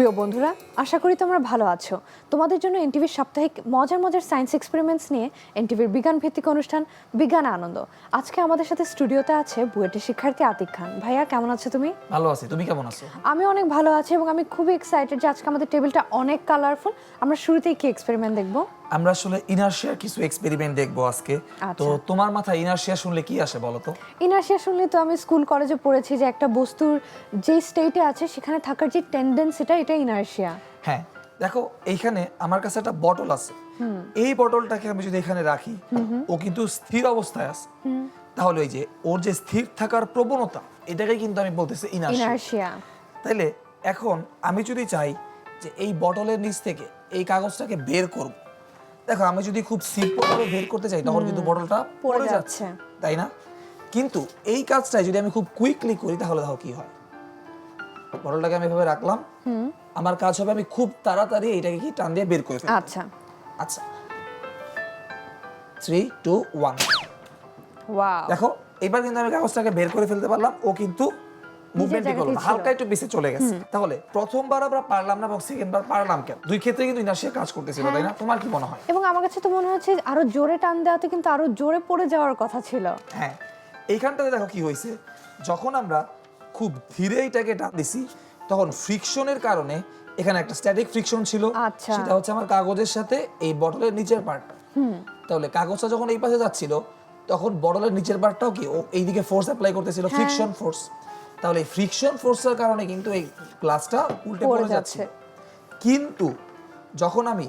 প্রিয় বন্ধুরা, আশা করি তোমরা ভালো আছো। তোমাদের জন্য এনটিভির সাপ্তাহিক মজার মজার সায়েন্স এক্সপেরিমেন্টস নিয়ে এনটিভির বিজ্ঞান ভিত্তিক অনুষ্ঠান বিজ্ঞান আনন্দ। আজকে আমাদের সাথে স্টুডিওতে আছে বুয়েটের শিক্ষার্থী আতিক খান। ভাইয়া, কেমন আছো তুমি? ভালো আছি, তুমি কেমন আছো? আমি অনেক ভালো আছি এবং আমি খুবই এক্সাইটেড যে আজকে আমাদের টেবিলটা অনেক কালারফুল। আমরা শুরুতেই কি এক্সপেরিমেন্ট দেখব? আমরা আসলে ইনারশিয়ার কিছু এক্সপেরিমেন্ট দেখবো আজকে। তো তোমার মাথায় ইনারশিয়া শুনলে কি আসে বলো তো? ইনারশিয়া শুনলে তো আমি স্কুল কলেজে পড়েছি যে একটা বস্তুর যে স্টেটে আছে সেখানে থাকার যে টেন্ডেন্সিটা, এটা ইনারশিয়া। হ্যাঁ, দেখো এইখানে আমার কাছে একটা বটল আছে। এই বটলটাকে আমি যদি এখানে রাখি, ও কিন্তু স্থির অবস্থায় আছে। তাহলে ওই যে ওর যে স্থির থাকার প্রবণতা, এটাকে কিন্তু আমি বলতেছি ইনারশিয়া। তাইলে এখন আমি যদি চাই যে এই বটলের নিচ থেকে এই কাগজটাকে বের করব, দেখো আমি যদি খুব সিম্পল ভাবে বের করতে চাই তখন কিন্তু বটলটা পড়ে যাচ্ছে, তাই না? কিন্তু এই কাজটাই যদি আমি খুব কুইকলি করি তাহলে দেখো কি হয়। বটলটাকে আমি এভাবে রাখলাম, আমার কাজ হবে আমি খুব তাড়াতাড়ি এটাকে কি টান দিয়ে বের করে ফেলবো। আচ্ছা আচ্ছা, 3 2 1। ওয়াও, দেখো এবার কিন্তু আমি কাগজটাকে বের করে ফেলতে পারলাম। ও কিন্তু মুভমেন্টই করলো না, হালকা একটু পিছে চলে গেছে। তাহলে প্রথমবার আমরা পারলাম না এবং সেকেন্ডবার পারলাম কেন? দুই ক্ষেত্রে কিন্তু ইনারশিয়া কাজ করতেছিল, তাই না? তোমার কি মনে হয়? এবং আমার কাছে তো মনে হচ্ছে আরো জোরে টান দেওয়াতে কিন্তু আরো জোরে পড়ে যাওয়ার কথা ছিল। হ্যাঁ, এইখানটাতে দেখো কি হয়েছে। যখন আমরা খুব ধীরে এটাকে টান দিছি তখন ফ্রিকশনের কারণে এখানে একটা স্ট্যাটিক ফ্রিকশন ছিল। আচ্ছা। সেটা হচ্ছে আমার কাগজের সাথে এই বটলের নিচের পার্টটা। তাহলে কাগজটা যখন এই পাশে যাচ্ছিল তখন বটলের নিচের পার্টটাও কি ও এইদিকে ফোর্স অ্যাপ্লাই করতেছিল, ফ্রিকশন ফোর্স। তাহলে এই ফ্রিকশন ফোর্সের কারণে কিন্তু এই গ্লাসটা উল্টে পড়ে যাচ্ছে। কিন্তু যখন আমি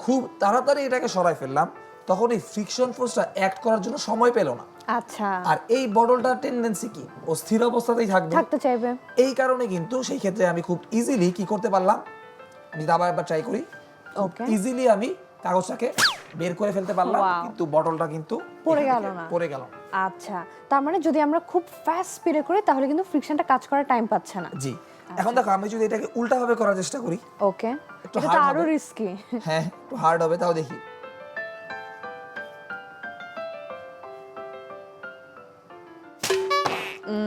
খুব তাড়াতাড়ি এটাকে সরাই ফেললাম তখন এই ফ্রিকশন ফোর্সটা অ্যাক্ট করার জন্য সময় পেল না। আচ্ছা, আর এই বটলটার টেন্ডেন্সি কি, ও স্থির অবস্থাতেই থাকতে চাইবে। এই কারণে কিন্তু সেই ক্ষেত্রে আমি খুব ইজিলি কি করতে পারলাম, আমি আবার একবার ট্রাই করি। ওকে, ইজিলি আমি কাগজটাকে বের করে ফেলতে পারলাম, কিন্তু বটলটা কিন্তু পড়ে গেল না। পড়ে গেল। আচ্ছা, তার মানে যদি আমরা খুব ফাস্ট স্পিডে করি তাহলে কিন্তু ফ্রিকশনটা কাজ করার টাইম পাচ্ছে না। জি, এখন দেখো আমি যদি এটাকে উল্টাভাবে করার চেষ্টা করি, ওকে, একটু এটা তো hard আরো হবে। রিস্কি। হ্যাঁ, একটু হার্ড হবে, তাও দেখি।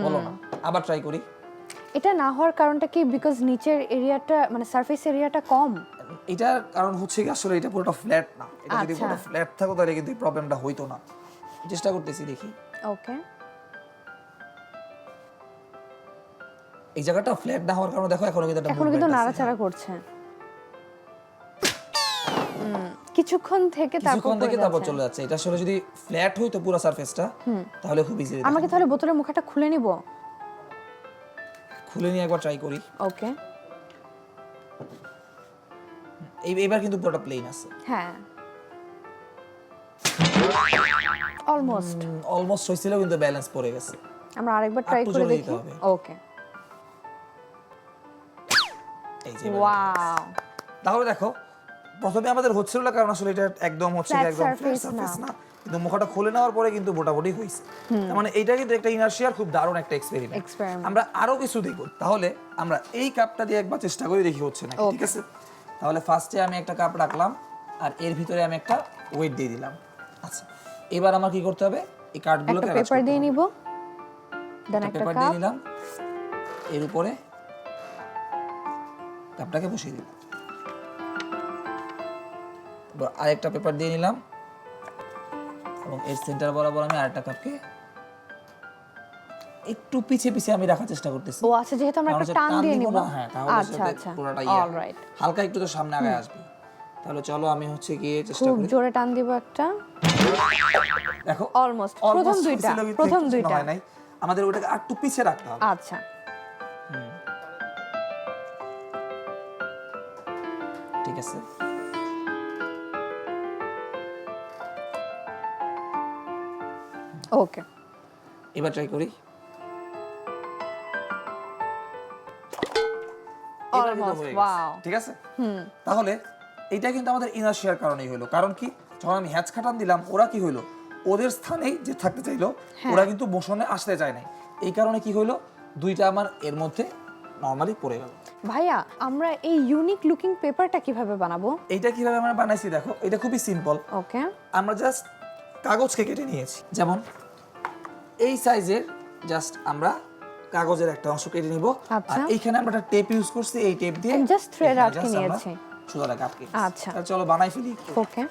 বলো না, আবার ট্রাই করি। এটা না হওয়ার কারণটা কি? বিকজ নিচের এরিয়াটা মানে সারফেস এরিয়াটা কম। এটার কারণ হচ্ছে কি, আসলে এটা পুরোটা ফ্ল্যাট না। এটা যদি পুরোটা ফ্ল্যাট থাকতো তাহলে কিন্তু এই প্রবলেমটা হইতো না। চেষ্টা করতেছি, দেখি। ওকে, এই জায়গাটা ফ্ল্যাট না হওয়ার কারণে দেখো এখনো কিন্তু একটা এখন কিন্তু নাড়াচাড়া করছে। কিছুক্ষণ থেকে তারপর চলে যাচ্ছে। এটা আসলে যদি ফ্ল্যাট হইতো পুরো সারফেসটা তাহলে খুব ইজি। আমাকে তাহলে বোতলের মুখটা খুলে নিব? খুলে নিয়ে একবার ট্রাই করি। ওকে, এইবার কিন্তু পুরোটা প্লেন আছে। হ্যাঁ, অলমোস্ট হইছিল, কিন্তু ব্যালেন্স পড়ে গেছে। আমরা আরেকবার ট্রাই করে দেখি। ওকে, এই যে ওয়াও। তাহলে দেখো প্রথমে আমাদের হচ্ছিল না, কারণ আসলে এটা একদম হচ্ছে একদম ফ্ল্যাট সারফেস না, কিন্তু মুখটা খুলে নেওয়ার পরে কিন্তু মোটামুটি হইছে। তার মানে এইটা কিন্তু একটা ইনারশিয়ার খুব দারুণ একটা এক্সপেরিমেন্ট। আমরা আরো কিছু দেখব। তাহলে আমরা এই কাপটা দিয়ে একবার চেষ্টা করে দেখি হচ্ছে নাকি, ঠিক আছে? তাহলে ফার্স্টে আমি একটা কাপ রাখলাম আর এর ভিতরে আমি একটা ওয়েট দিয়ে দিলাম। আচ্ছা, এবার আমার কি করতে হবে? এই কার্ডগুলোকে একটা পেপার দিয়ে নিব, দেন একটা পেপার দিয়ে নিলাম, এর উপরে কাপটাকে বসিয়ে দিলাম। আরেকটা পেপার দিয়ে নিলাম এবং এর সেন্টার বরাবর আমি আরেকটা কাপকে একটু পিছিয়ে পিছিয়ে আমি রাখার চেষ্টা করতেছি। ও আচ্ছা, যেহেতু আমরা একটা টান দিয়ে নিব। হ্যাঁ, তাহলে সেটা পুরোটা অলরাইট হালকা একটু তো সামনে আগে আসবে। তাহলে চলো আমি হচ্ছে গিয়ে চেষ্টা করি। খুব জোরে টান দিব একটা। দেখো অলমোস্ট প্রথম দুইটা হয় নাই, আমাদের ওটাকে একটু পিছিয়ে রাখতে হবে। আচ্ছা, ঠিক আছে। ওকে, এবার ট্রাই করি। Almost, wow. ঠিক আছে। তাহলে এটা কিন্তু আমাদের ইনারশিয়ার কারণেই হলো। কারণ কি, যখন আমি হ্যাচ খাটান দিলাম ওরা কি হলো, ওদের স্থানেই যে থাকতে চাইলো ওরা কিন্তু মোশনে আসতে চায় নাই। এই কারণে কি হলো, দুইটা আমার এর মধ্যে নরমালি পড়ে গেল। ভাইয়া, আমরা এই ইউনিক লুকিং পেপারটা কিভাবে বানাবো? এইটা কিভাবে আমরা বানাইছি দেখো, এটা খুবই সিম্পল। ওকে, আমরা জাস্ট কাগজকে কেটে নিয়েছি, যেমন এই সাইজের জাস্ট আমরা কাগজের একটা অংশ কেটে নিব আচ্ছা। আর এইখানে আমরা একটা টেপ ইউজ করছি, এই টেপ দিয়ে জাস্ট থ্রেড এখানে আটকে just আমরা নিয়েছি। সুতাটাকে আটকে দিচ্ছি। আচ্ছা। তাহলে চলো বানাই ফেলি একটু। ওকে,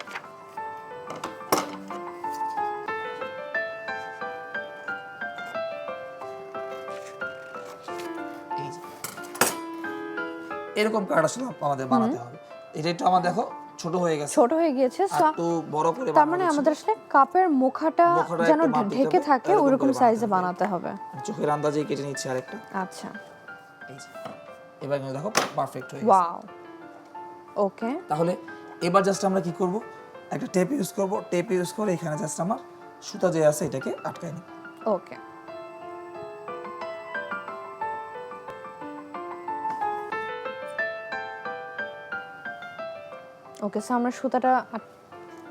এই যে। এরকম কার্ড আসলে আমাদের বানাতে হবে। এটা একটু আমার দেখো ছোট হয়ে গেছে, ছোট হয়ে গিয়েছে। আর একটু বড় করে তার বানানো মানে হচ্ছে। আমাদের আসলে কাপের মুখাটা মুখটা যেন একটু মাপ দিতে ঢেকে হবে, থাকে এরকম ওরকম করে সাইজে বানাতে বানাতে হবে। চোখের আন্দাজে কেটে নিচ্ছি আরেকটা। আচ্ছা, এই যে। এবার কিন্তু দেখো পারফেক্ট হয়ে গেছে। ওয়াও, ওকে, তাহলে এবার জাস্ট আমরা কি করব, একটা টেপ ইউজ করব, টেপ ইউজ করে এখানে জাস্ট আমার সুতা যে আছে এটাকে আটকায় নিই। ওকে। ওকে, সো আমরা সুতাটা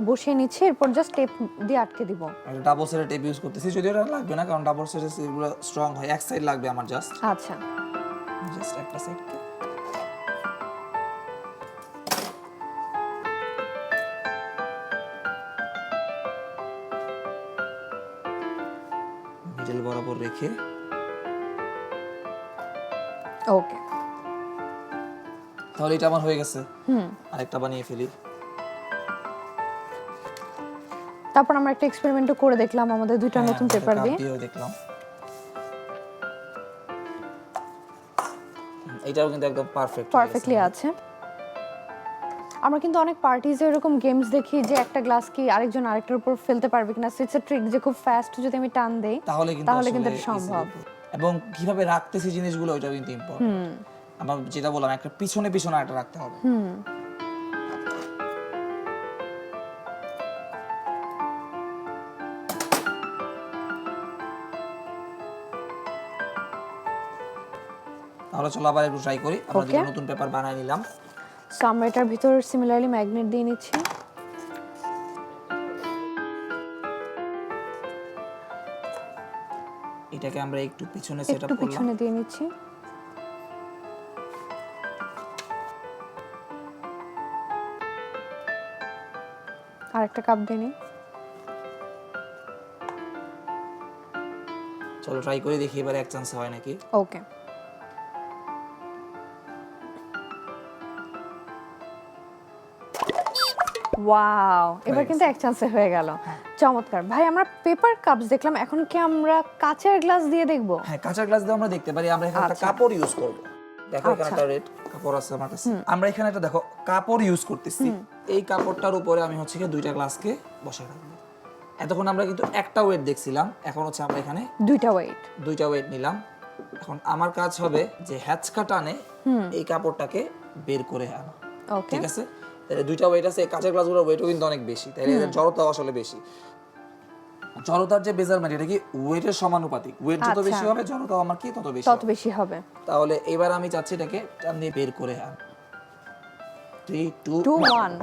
বসিয়ে নিচ্ছি, এরপর জাস্ট টেপ দিয়ে আটকে দিব। একটা ডাবল সাইডের টেপ ইউজ করতেছি, যদিও এটা লাগবে না কারণ ডাবল সাইডের এগুলো স্ট্রং হয়, এক সাইড লাগবে আমার জাস্ট আচ্ছা, একটা সাইডকে। মিডল বরাবর রেখে ওকে, তাহলে এটা আমার হয়ে গেছে। আরেকটা বানিয়ে ফেলি। তারপর আমরা একটা এক্সপেরিমেন্টও করে দেখলাম আমাদের দুইটা নতুন হ্যাঁ, পেপার কাপ দিয়ে। দিয়েও দেখলাম। এটাও কিন্তু একদম পারফেক্টলি আছে। আমরা কিন্তু অনেক পার্টিজে এরকম গেমস দেখি যে একটা গ্লাস কি আরেকজন আরেকটার উপর ফেলতে পারবে কিনা, সো ইটস আ ট্রিক যে খুব ফাস্ট যদি আমি টান দেই তাহলে কিন্তু আসলে এটা সম্ভব। easily এবং কিভাবে রাখতেছি জিনিসগুলো ওইটাও কিন্তু ইম্পর্টেন্ট। আমরা যেটা বললাম একটা পিছনে পিছনে একটা রাখতে হবে। তাহলে চলো আবার একটু ট্রাই করি। আমরা Okay. দুটো নতুন পেপার বানাই নিলাম। সো আমরা এটার ভিতর সিমিলারলি ম্যাগনেট দিয়ে নিচ্ছি। এটাকে আমরা একটু পিছনে সেটআপ একটু করলাম। পিছনে দিয়ে নিচ্ছি। আরেকটা কাপ দিয়ে নিই। চলো ট্রাই করে দেখি এবারে এক চান্স হয় নাকি। ওকে, ওয়াও, এবার কিন্তু এক চান্সে হয়ে গেল। চমৎকার ভাই, আমরা পেপার কাপস দেখলাম, এখন কি আমরা কাচের গ্লাস দিয়ে দেখব? হ্যাঁ, কাঁচা গ্লাস দিয়ে আমরা দেখতে পারি। আমরা এখানে একটা আচ্ছা। কাপড় ইউজ করব। দেখো এখানে আচ্ছা। একটা রেড কাপড় আছে আমার কাছে। আমরা এখানে একটা দেখো কাপড় ইউজ করতেছি। এই কাপড়টার উপরে আমি হচ্ছে কি দুইটা গ্লাসকে বসায় রাখবো। এতক্ষণ আমরা কিন্তু একটা ওয়েট দেখছিলাম, এখন হচ্ছে আমরা এখানে দুইটা ওয়েট। দুইটা ওয়েট নিলাম। এখন আমার কাজ হবে যে হ্যাচকা টানে এই কাপড়টাকে বের করে আনা। ওকে, ঠিক আছে, তাহলে দুইটা ওয়েট আছে। এই কাঁচের গ্লাসগুলোর ওয়েটও কিন্তু অনেক বেশি, তাহলে এদের জড়তাও আসলে বেশি। জড়তার যে মেজারমেন্ট এটা কি ওয়েটের সমানুপাতিক, ওয়েট যত আচ্ছা। বেশি হবে জড়তাও আমার কি তত বেশি তত হবে। বেশি হবে। তাহলে এবার আমি চাচ্ছি এটাকে টান দিয়ে বের করে আন। 3 2 2 1 1,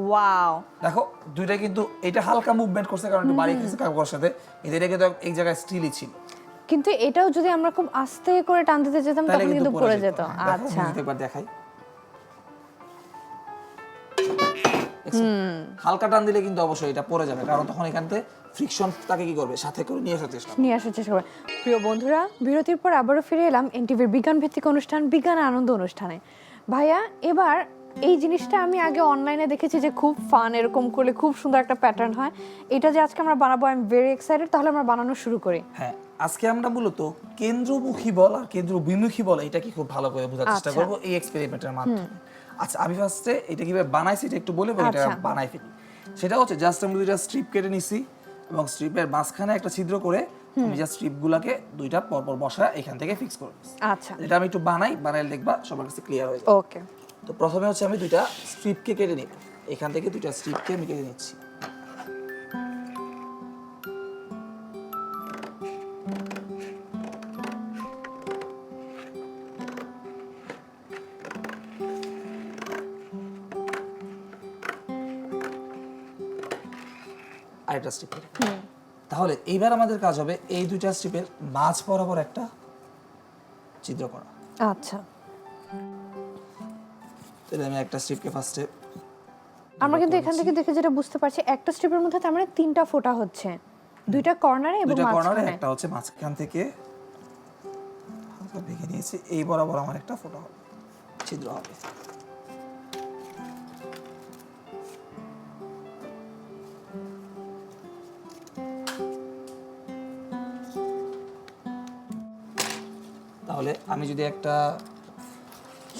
ওয়াও, দেখো দুইটা কিন্তু এটা হালকা মুভমেন্ট করছে কারণ একটু বাড়ি খেয়েছে কাপড়ের সাথে, কিন্তু এটা কিন্তু এই জায়গায় স্টিলই ছিল। কিন্তু এটাও যদি আমরা খুব আস্তে করে টান দিতে যেতাম তাহলে তখন কিন্তু পড়ে যেত। দেখো, আচ্ছা, আমি একবার দেখাই। দেখছো? হালকা টান দিলে কিন্তু অবশ্যই এটা পড়ে যাবে, কারণ তখন এখান থেকে ফ্রিকশন তাকে কি করবে, সাথে করে নিয়ে আসার চেষ্টা করবে। নিয়ে আসার চেষ্টা করে। প্রিয় বন্ধুরা, বিরতির পর আবারও ফিরে এলাম এনটিভির বিজ্ঞান ভিত্তিক অনুষ্ঠান বিজ্ঞান আনন্দ অনুষ্ঠানে। ভাইয়া, এবার এই জিনিসটা আমি আগে অনলাইনে দেখেছি যে খুব ফান, এরকম করলে খুব সুন্দর একটা প্যাটার্ন হয়। এটা যে আজকে আমরা বানাবো, আই এম ভেরি এক্সাইটেড। তাহলে আমরা বানানো শুরু করি। হ্যাঁ, আজকে আমরা মূলত কেন্দ্রমুখী বল আর কেন্দ্র বিমুখী বল এটা কি খুব ভালো করে বোঝার চেষ্টা আচ্ছা। করব এই এক্সপেরিমেন্টের মাধ্যমে। আচ্ছা, আমি ফার্স্টে এটা কিভাবে বানাইছি এটা একটু বলে এটা আচ্ছা। বানাই ফেলি। সেটা হচ্ছে জাস্ট আমি দুইটা স্ট্রিপ কেটে নিছি এবং স্ট্রিপের মাঝখানে একটা ছিদ্র করে আমি জাস্ট স্ট্রিপগুলোকে দুইটা পরপর বসায় এখান থেকে ফিক্স করে নিছি। আচ্ছা, এটা আমি একটু বানাইলে দেখবা সবার কাছে ক্লিয়ার হয়ে যাবে। ওকে, তো প্রথমে হচ্ছে আমি দুইটা স্ট্রিপকে কেটে নিব। এখান থেকে দুইটা স্ট্রিপকে আমি কেটে নিচ্ছি। আরেকটা স্ট্রিপ কেটে নিব। তাহলে এইবার আমাদের কাজ হবে এই দুইটা স্ট্রিপের মাঝ বরাবর একটা ছিদ্র করা। আচ্ছা। তাহলে আমি একটা স্ট্রিপকে ফার্স্টে আমরা কিন্তু এখান থেকে দেখে যেটা বুঝতে পারছি, একটা স্ট্রিপের মধ্যে তার মানে তিনটা ফোঁটা হচ্ছে, দুইটা কর্নারে এবং দুইটা কর্নারে মাঝখানে। একটা হচ্ছে মাঝখান থেকে ভেঙে নিয়েছি, এই বরাবর আমার একটা ফোঁটা হবে, ছিদ্র হবে। তাহলে আমি যদি একটা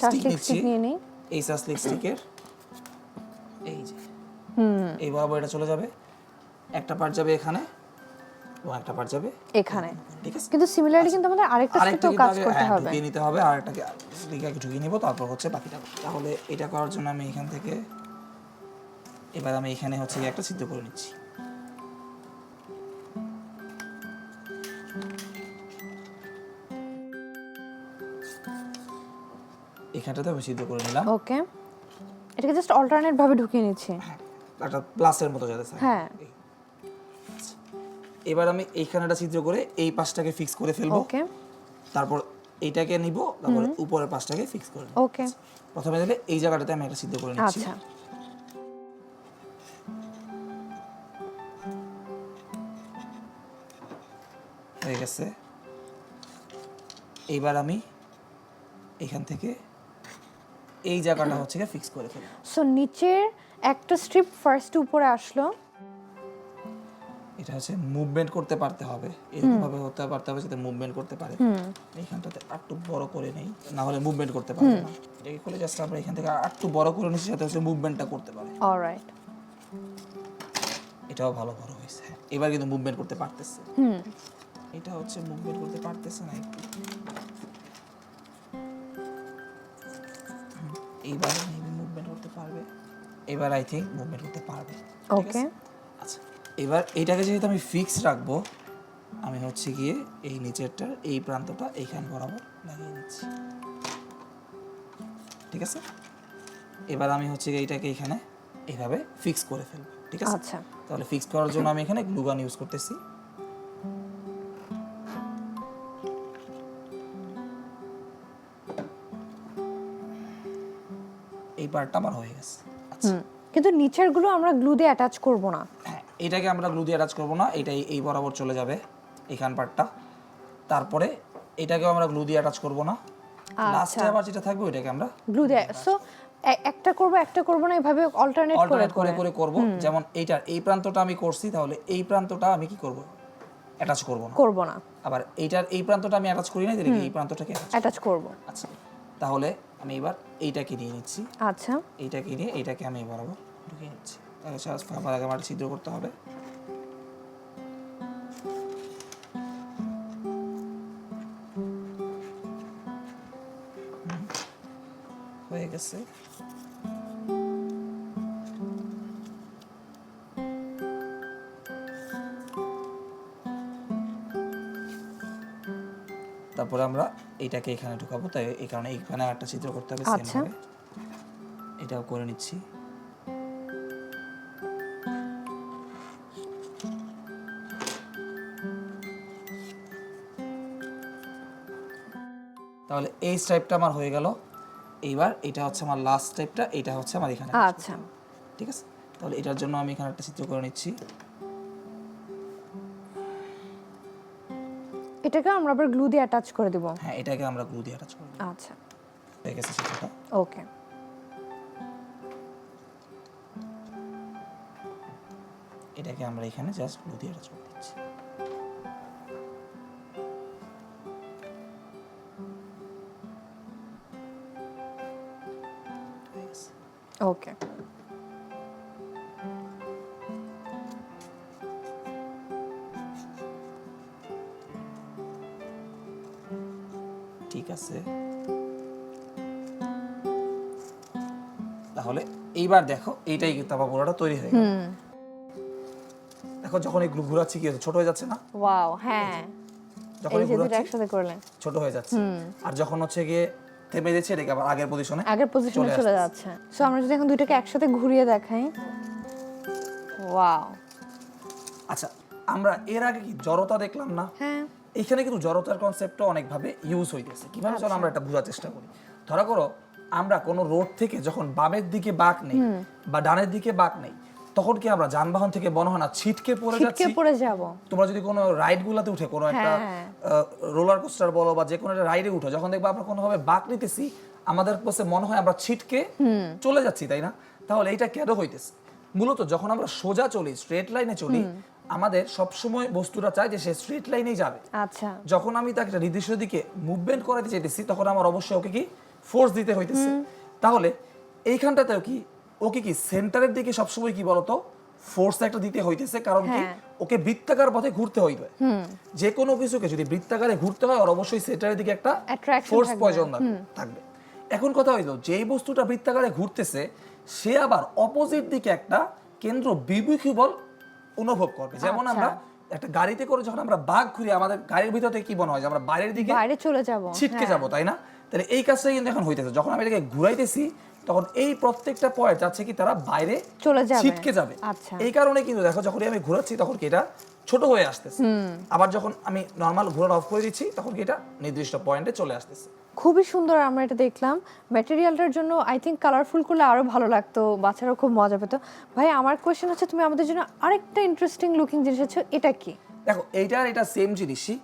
স্টিক শাসলিক নিচ্ছি, স্টিক নিয়ে নিই। এই শাসলিক স্টিকের এই যে এই বরাবর এটা চলে যাবে, একটা পার্ট যাবে এখানে এবং একটা পার্ট যাবে এখানে। ঠিক আছে। কিন্তু সিমিলারলি কিন্তু আমাদের আরেকটা আরেকটা স্টিকও কিন্তু কাজ আগে করতে হবে। ঢুকিয়ে নিতে হবে, আরেকটাকে স্টিকে ঢুকিয়ে নিব, তারপর হচ্ছে বাকিটা। তাহলে এটা করার জন্য আমি এখান থেকে এবার আমি এখানে হচ্ছে একটা ছিদ্র করে নিচ্ছি। এখানটাতে আমি ছিদ্র করে নিলাম, ওকে, এটাকে জাস্ট অল্টারনেট ভাবে ঢুকিয়ে নিচ্ছি। একটা প্লাসের মতো যাতে থাকে। হ্যাঁ। এবার আমি এইখানে একটা ছিদ্র করে এই পাশটাকে ফিক্স করে ফেলবো, ওকে তারপর এইটাকে নিব, তারপর উপরের পাশটাকে ফিক্স করে নেব। ওকে প্রথমে দিলে এই জায়গাটাতে আমি একটা ছিদ্র করে নিচ্ছি। আচ্ছা, হয়ে গেছে। এইবার আমি এখান থেকে এই জায়গাটা হচ্ছে ফিক্স করে ফেলবো। সো নিচের একটা স্ট্রিপ ফার্স্ট উপরে আসলো। এটা হচ্ছে মুভমেন্ট করতে পারতে হবে, এরকম ভাবে হতে পারতে হবে যাতে মুভমেন্ট করতে পারে। এইখানটাতে একটু বড় করে নেই, না হলে মুভমেন্ট করতে পারবে না। এটাকে খুলে জাস্ট আমরা এখান থেকে একটু বড় করে নিচ্ছি যাতে হচ্ছে মুভমেন্টটা করতে পারে। অলরাইট, এটাও ভালো বড় হয়েছে। এবার কিন্তু মুভমেন্ট করতে পারতেছে। এটা হচ্ছে মুভমেন্ট করতে পারতেছে না একটু। এইবার মেবি মুভমেন্ট করতে পারবে, এবার আই থিংক মুভমেন্ট করতে পারবে। ওকে আচ্ছা, এবার এইটাকে যেহেতু আমি ফিক্স রাখবো, আমি হচ্ছে গিয়ে এই নিচেরটার এই প্রান্তটা এইখান বরাবর লাগিয়ে দিচ্ছি, ঠিক আছে। এবার আমি হচ্ছে গিয়ে এইটাকে এখানে এইভাবে ফিক্স করে ফেলবো, ঠিক আছে। আচ্ছা, তাহলে ফিক্স করার জন্য আমি এখানে গ্লু গান ইউজ করতেছি। এই পার্টটা আমার হয়ে গেছে। আচ্ছা, কিন্তু নিচের গুলো আমরা গ্লু দিয়ে অ্যাটাচ করব না। হ্যাঁ, এটাকে আমরা গ্লু দিয়ে অ্যাটাচ করবো না, এটাই এই বরাবর চলে যাবে এইখান পার্টটা। তারপরে এটাকেও আমরা গ্লু দিয়ে অ্যাটাচ করবো না, লাস্টে আবার যেটা থাকবে ওইটাকে আমরা গ্লু দিয়ে। সো একটা করব না, এভাবে অল্টারনেট করে অল্টারনেট করে করে করব। যেমন এইটার এই প্রান্তটা আমি করছি, তাহলে এই প্রান্তটা আমি কি করব, অ্যাটাচ করব না। করব না, আবার এইটার এই প্রান্তটা আমি অ্যাটাচ করি না, তাহলে এই প্রান্তটাকে attach অ্যাটাচ করব। করব। আচ্ছা, তাহলে আমি এবার এইটাকে নিয়ে নিচ্ছি, আচ্ছা, এইটাকে নিয়ে এইটাকে আমি বরাবর ঢুকিয়ে নিচ্ছি। তাহলে ফাঁকা আগে আমার ছিদ্র করতে হবে। হয়ে গেছে। তারপরে আমরা এইটাকে এখানে ঢুকাবো, তাই এই কারণে এইখানে একটা ছিদ্র করতে হবে। সেম আচ্ছা। ভাবে এটাও করে নিচ্ছি। তাহলে এই স্টেপটা আমার হয়ে গেল। এইবার এটা হচ্ছে আমার লাস্ট স্টেপটা, এটা হচ্ছে আমার এখানে attach আচ্ছা, করতে হবে। ঠিক আছে। তাহলে এটার জন্য আমি এখানে একটা চিত্র করে নিচ্ছি। এটাকে আমরা আবার গ্লু দিয়ে অ্যাটাচ করে দেব। হ্যাঁ, এটাকে আমরা গ্লু দিয়ে অ্যাটাচ করব। আচ্ছা, হয়ে গেছে চিত্রটা। ওকে। এটাকে আমরা এখানে জাস্ট গ্লু দিয়ে অ্যাটাচ করে দিচ্ছি। হয়ে গেছে। ওকে, ঠিক আছে। তাহলে এইবার দেখো, এইটাই কিন্তু আমার পুরোটা তৈরি হয়ে গেল। দেখো, যখন এই গ্লু ঘোরাচ্ছি কি হচ্ছে, ছোট হয়ে যাচ্ছে না? ওয়াও, হ্যাঁ, যখন এই এই যে দুটো ঘোরাচ্ছি একসাথে করলে ছোট হয়ে যাচ্ছে, আর যখন হচ্ছে গিয়ে থেমে যাচ্ছে, এটাকে আবার আগের পজিশনে আগের পজিশনে চলে যাচ্ছে। সো আমরা যদি এখন দুইটাকে একসাথে ঘুরিয়ে দেখাই, ওয়াও। আচ্ছা, আমরা এর আগে কি জড়তা দেখলাম না? হ্যাঁ, এখানে কিন্তু জড়তার কনসেপ্টটা অনেকভাবে ইউজ হইতেছে। কিভাবে চলো আমরা এটা বোঝার চেষ্টা করি। ধরা করো আমরা কোনো রোড থেকে যখন বামের দিকে বাঁক নেই বা ডানের দিকে বাঁক নেই, তখন কি আমরা যানবাহন থেকে মনে হয় না ছিটকে পড়ে ছিটকে যাচ্ছি? পড়ে যাব। তোমরা যদি কোনো রাইড গুলাতে উঠে কোনো একটা হ্যাঁ। রোলার কোস্টার বলো বা যে কোনো একটা রাইডে উঠো, যখন দেখবা আমরা কোনোভাবে বাঁক নিতেছি আমাদের কাছে মনে হয় আমরা ছিটকে চলে যাচ্ছি, তাই না? তাহলে এইটা কেন হইতেছে? মূলত যখন আমরা সোজা চলি, স্ট্রেট লাইনে চলি, আমাদের সবসময় বস্তুটা চায় যে সে স্ট্রেট লাইনেই যাবে। আচ্ছা, যখন আমি তাকে একটা নির্দিষ্ট দিকে মুভমেন্ট করাতে চাইতেছি তখন আমার অবশ্যই ওকে কি ফোর্স দিতে হইতেছে। তাহলে এইখানটাতেও কি ওকে কি সেন্টারের দিকে সবসময় কি বলতো ফোর্স একটা দিতে হইতেছে, কারণ কি হ্যাঁ। ওকে বৃত্তাকার পথে ঘুরতে হইবে। যে কোনো কিছুকে যদি বৃত্তাকারে ঘুরতে হয় ওর অবশ্যই সেন্টারের দিকে একটা Attraction ফোর্স থাকবে। প্রয়োজন থাকবে। এখন কথা হইলো যেই বস্তুটা বৃত্তাকারে ঘুরতেছে সে আবার অপোজিট দিকে একটা কেন্দ্র বিমুখী বল অনুভব করবে। যেমন আচ্ছা। আমরা একটা গাড়িতে করে যখন আমরা বাঘ ঘুরি আমাদের গাড়ির ভিতর থেকে কি মনে হয় যে আমরা বাইরের দিকে বাইরে চলে যাব। ছিটকে যাব, তাই না? তাহলে এই কাজটাই কিন্তু এখন হইতেছে। যখন আমি এটাকে ঘুরাইতেছি তখন এই প্রত্যেকটা পয়েন্ট যাচ্ছে কি তারা বাইরে চলে যাবে। ছিটকে যাবে। আচ্ছা। এই কারণে কিন্তু দেখো যখন আমি ঘোরাচ্ছি তখন কি এটা ছোট হয়ে আসতেছে, আবার যখন আমি নরমাল ঘোরা অফ করে দিচ্ছি তখন কি এটা নির্দিষ্ট পয়েন্টে চলে আসতেছে। খুবই সুন্দর আমরা এটা দেখলাম। ম্যাটেরিয়ালটার জন্য আই থিংক কালারফুল করলে আরো ভালো লাগতো, বাচ্চারাও খুব মজা পেতো। ভাই আমার কোয়েশ্চেন হচ্ছে তুমি আমাদের জন্য আরেকটা ইন্টারেস্টিং লুকিং জিনিস আছে, এটা কি? দেখো এইটা আর এটা সেম জিনিসই।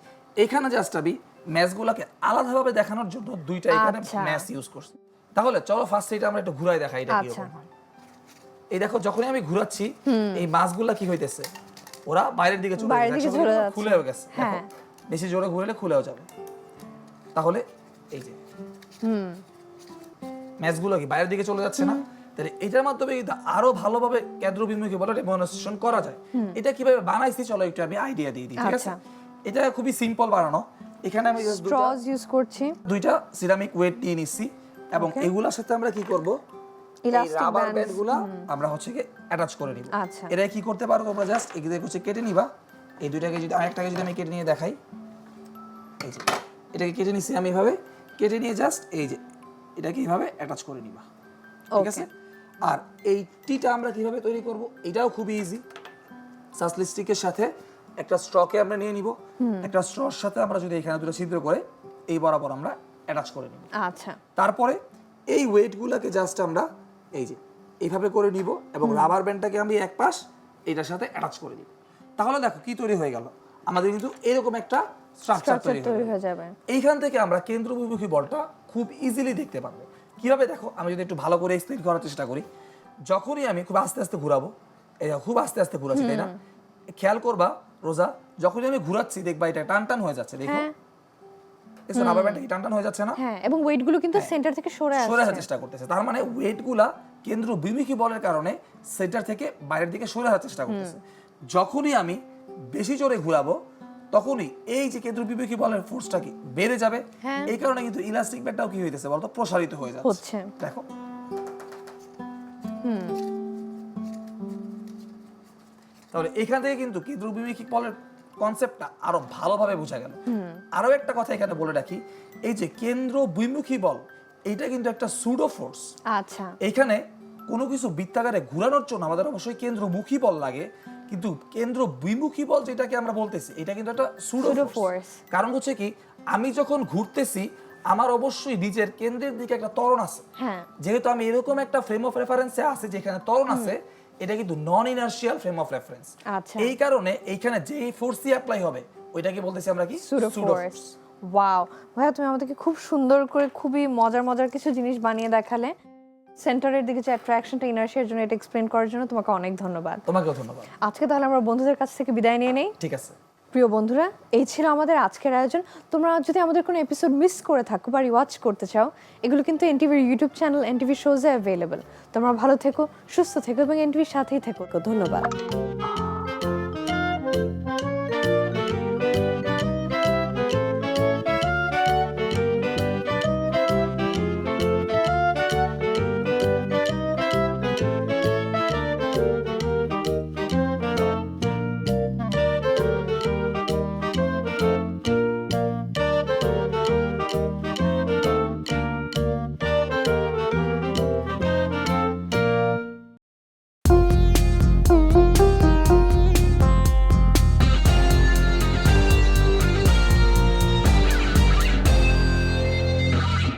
এখানে জাস্ট আমি ম্যাচগুলোকে আলাদাভাবে দেখানোর জন্য দুইটা এখানে আচ্ছা। ম্যাচ ইউজ করছি। তাহলে চলো ফার্স্ট এটা আমরা একটু ঘুরাই দেখাই এটা কি আচ্ছা। রকম হয়। এই দেখো যখনই আমি ঘুরাচ্ছি এই মাছগুলা কি হইতেছে ওরা বাইরের দিকে চলে বাইরের যাচ্ছে, দিকে একসাথে চলে কিন্তু যাচ্ছে। খুলেও গেছে। দেখো হ্যাঁ। বেশি জোরে ঘুরালে খুলেও যাবে। তাহলে এই যে ম্যাচগুলো কি বাইরের দিকে চলে যাচ্ছে না? তাহলে এটার মাধ্যমে কিন্তু আরো ভালোভাবে কেন্দ্রবিমুখী বলে ডেমনস্ট্রেশন করা যায়। এটা কিভাবে বানাইছি চলো একটু আমি আইডিয়া দিয়ে দিই, ঠিক আছে? আচ্ছা। এটা খুবই সিম্পল বানানো। এখানে আমি just স্ট্রজ ইউজ করছি। দুইটা সিরামিক ওয়েট নিয়ে নিচ্ছি এবং এগুলোর সাথে আমরা কি করব Elastic রাবার bands, ব্যান্ডগুলো আমরা হচ্ছে কি অ্যাটাচ করে নিব। আচ্ছা। এটা কি করতে পারো তোমরা জাস্ট এদিকে হচ্ছে কেটে নিবা। এই দুইটাকে যদি আরেকটাকে যদি আমি কেটে নিয়ে দেখাই, এই যে এটাকে কেটে নিছি আমি এভাবে কেটে নিয়ে জাস্ট এই যে এটাকে এইভাবে অ্যাটাচ করে নিবা, ঠিক আছে? আর এই টিটা আমরা কিভাবে তৈরি করব এটাও খুবই ইজি। সাসলিস্টিকের সাথে একটা স্ট্রকে আমরা নিয়ে নিব, একটা স্ট্রর সাথে আমরা যদি এখানে দুটো ছিদ্র করে এই বরাবর আমরা অ্যাটাচ করে নিব। আচ্ছা, তারপরে এই ওয়েটগুলোকে জাস্ট আমরা এই যে এইভাবে করে নিব এবং রাবার ব্যান্ডটাকে আমি এক পাশ এটার সাথে অ্যাটাচ করে দিব। তাহলে দেখো কি তৈরি হয়ে গেল, আমাদের কিন্তু এরকম একটা স্ট্রাকচার স্ট্রাকচার তৈরি তৈরি হয়ে যাবে। এইখান থেকে আমরা কেন্দ্রবিমুখী বলটা খুব ইজিলি দেখতে পারবো। কিভাবে দেখো, আমি যদি একটু ভালো করে এক্সপ্লেইন করার চেষ্টা করি। যখনই আমি খুব আস্তে আস্তে ঘুরাবো, এই দেখো খুব আস্তে আস্তে ঘুরাচ্ছি, তাই না? খেয়াল করবা রোজা, যখনই আমি ঘুরাচ্ছি দেখবা এটা টান টান হয়ে যাচ্ছে। দেখো হ্যাঁ এসে রাবার ব্যান্ডটা কি টান টান হয়ে যাচ্ছে না? হ্যাঁ, এবং ওয়েটগুলো কিন্তু সেন্টার থেকে সরে সরে আসার আসছে। চেষ্টা করতেছে। তার মানে ওয়েটগুলা কেন্দ্র বিমুখী বলের কারণে সেন্টার থেকে বাইরের দিকে সরে আসার চেষ্টা করতেছে। যখনই আমি বেশি জোরে ঘুরাবো তখনই এই যে কেন্দ্র বিমুখী বলের ফোর্সটা কি বেড়ে যাবে। হ্যাঁ। এই কারণে কিন্তু ইলাস্টিক ব্যান্ডটাও কি হইতেছে বলতো প্রসারিত হয়ে যাচ্ছে। হচ্ছে। দেখো তাহলে এখান থেকে কিন্তু কেন্দ্র বিমুখী বলের কনসেপ্টটা আরো ভালোভাবে বোঝা গেল। আরো একটা কথা এখানে বলে রাখি, এই যে কেন্দ্র বিমুখী বল এইটা কিন্তু একটা সুডো ফোর্স। আচ্ছা, এখানে কোনো কিছু বৃত্তাকারে ঘোরানোর জন্য আমাদের অবশ্যই কেন্দ্রমুখী বল লাগে, কিন্তু কেন্দ্র বিমুখী বল যেটাকে আমরা বলতেছি এটা কিন্তু একটা সুডো Pseudo ফোর্স। force। কারণ হচ্ছে কি আমি যখন ঘুরতেছি আমার অবশ্যই নিজের কেন্দ্রের দিকে একটা ত্বরণ আছে। হ্যাঁ। যেহেতু আমি এরকম একটা ফ্রেম অফ রেফারেন্সে আছে যেখানে ত্বরণ আছে, এটা কিন্তু নন ইনার্শিয়াল ফ্রেম অফ রেফারেন্স। আচ্ছা। এই কারণে এইখানে যেই ফোর্সই অ্যাপ্লাই হবে ওইটাকে বলতেছি আমরা কি সুডো ফোর্স। ওয়াও ভাইয়া, তুমি আমাদেরকে খুব সুন্দর করে খুবই মজার মজার কিছু জিনিস বানিয়ে দেখালে। সেন্টারের দিকে যে অ্যাট্রাকশনটা ইনার্শিয়ার জন্য, এটা এক্সপ্লেন করার জন্য তোমাকে অনেক ধন্যবাদ। তোমাকেও ধন্যবাদ। আজকে তাহলে আমরা বন্ধুদের কাছ থেকে বিদায় নিয়ে নেই। ঠিক আছে প্রিয় বন্ধুরা, এই ছিল আমাদের আজকের আয়োজন। তোমরা যদি আমাদের কোনো এপিসোড মিস করে থাকো বা রিওয়াচ করতে চাও, এগুলো কিন্তু এনটিভির ইউটিউব চ্যানেল এনটিভি শোজে অ্যাভেলেবল। তোমরা ভালো থেকো, সুস্থ থেকো এবং এনটিভির সাথেই থেকো। ধন্যবাদ।